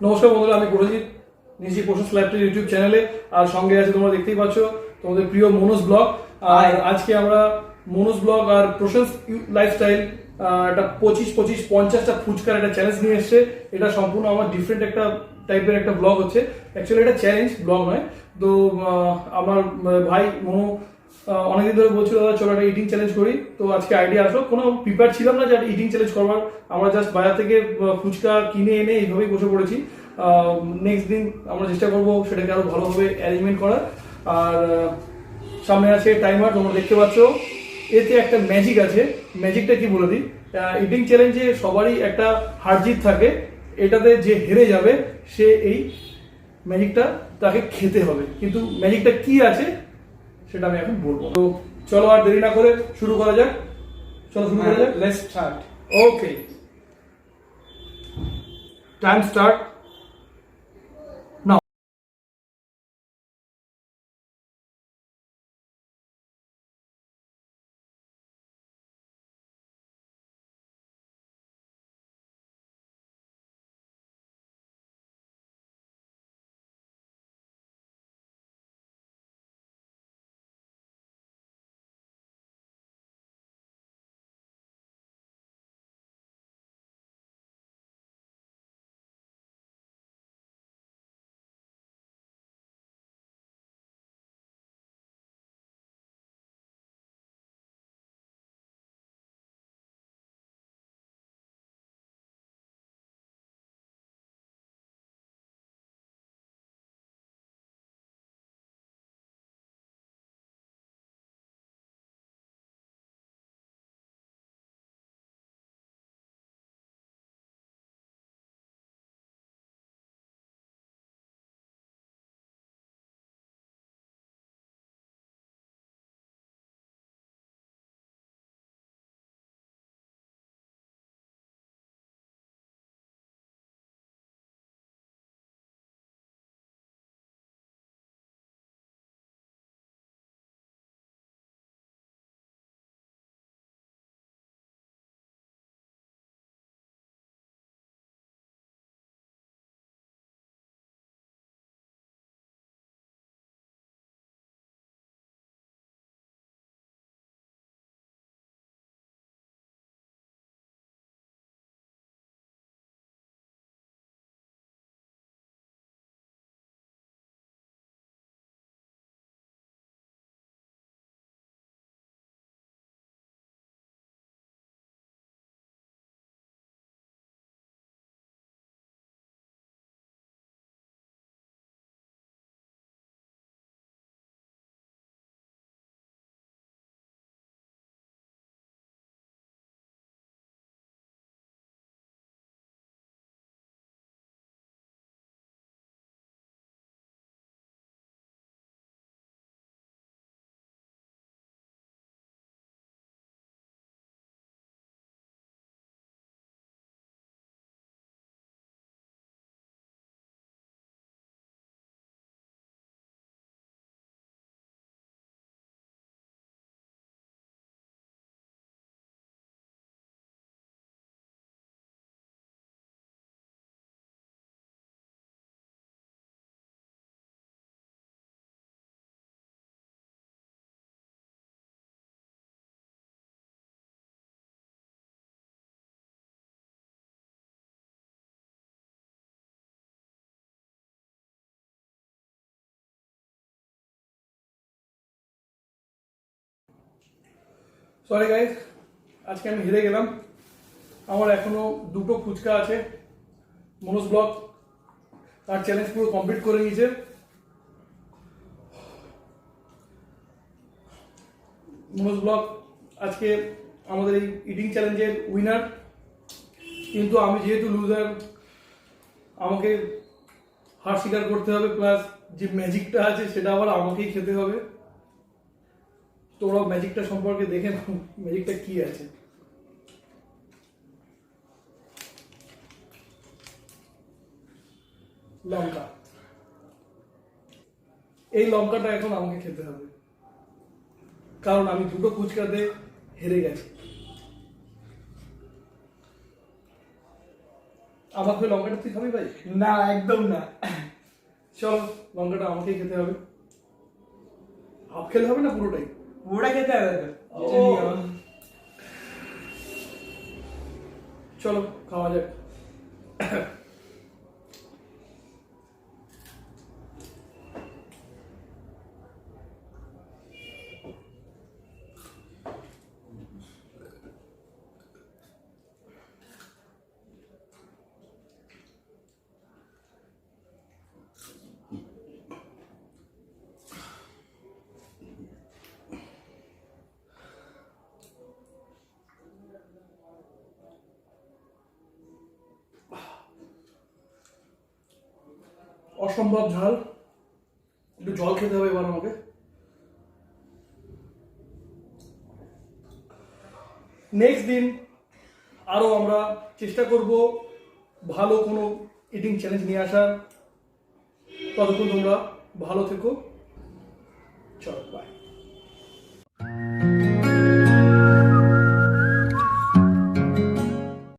নমস্কার বন্ধুরা, আমি প্রসেনজিৎ নিজে প্রসেন ল্যাবটের ইউটিউব চ্যানেলে। আর সঙ্গে আছে তোমরা দেখতেই পাচ্ছ তোমাদের প্রিয় মনোজ ব্লগ। আর আজকে আমরা মনোজ ব্লগ আর প্রসেন লাইফস্টাইল একটা 25-50টা ফুচকার একটা চ্যালেঞ্জ নিয়ে এসছে। এটা সম্পূর্ণ আমার ডিফারেন্ট একটা টাইপের একটা ব্লগ হচ্ছে। অ্যাকচুয়ালি এটা চ্যালেঞ্জ ব্লগ নয়। তো আমার ভাই মনো অনেকদিন ধরে বলছিল দাদা চলো একটা ইটিং চ্যালেঞ্জ করি। তো আজকে আইডিয়া আসলো, কোনো প্রিপেয়ার ছিলাম না যে একটা ইটিং চ্যালেঞ্জ করবার। আমরা জাস্ট বাজার থেকে ফুচকা কিনে এনে এইভাবেই বসে পড়েছি। নেক্সট দিন আমরা চেষ্টা করবো সেটাকে আরো ভালোভাবে অ্যারেঞ্জমেন্ট করার। আর সামনে আছে টাইমার, তোমরা দেখতে পাচ্ছ। এতে একটা ম্যাজিক আছে, ম্যাজিকটা কি বলে দিই। ইটিং চ্যালেঞ্জে সবারই একটা হার জিত থাকে। এটাতে যে হেরে যাবে সে এই ম্যাজিকটা তাকে খেতে হবে। কিন্তু ম্যাজিকটা কি আছে সেটা আমি এখন বলবো। তো চলো আর দেরি না করে শুরু করা যাক। চলো শুরু করা যাক। Let's start. Okay, time start now. Sorry guys, আজকে আমি হেরে গেলাম। আমার এখনো দুটো ফুচকা আছে। মনোজ ব্লগ তার চ্যালেঞ্জ পুরো কমপ্লিট করে নিয়েছে। মনোজ ব্লগ আজকে আমাদের এই ইটিং চ্যালেঞ্জের উইনার। কিন্তু আমি যেহেতু লুজার, আমাকে হার স্বীকার করতে হবে, প্লাস যে ম্যাজিকটা আছে সেটা আবার আমাকেই খেতে হবে। তোমরা ম্যাজিকটা সম্পর্কে দেখে নাও, ম্যাজিকটা কি আছে। লঙ্কা, এই লঙ্কাটা এখন আমাকে খেতে হবে, কারণ আমি দুটো ফুচকাতে হেরে গেছি। আমার হয়ে লঙ্কাটা তুই খাবি ভাই? না একদম না। চল, লঙ্কাটা আমাকেই খেতে হবে। হাফ খেলে হবে না পুরোটাই? পুরোটা খেতে হবে তো, যেটা ও। নিয়ম। চলো খাওয়া যাক। অসম্ভব ঝাল, একটু জল খেতে হবে এবার আমাকে। নেক্সট দিন আরো আমরা চেষ্টা করব ভালো কোনো ইটিং চ্যালেঞ্জ নিয়ে আসার। ততক্ষণ তোমরা ভালো থেকো, চলো বাই।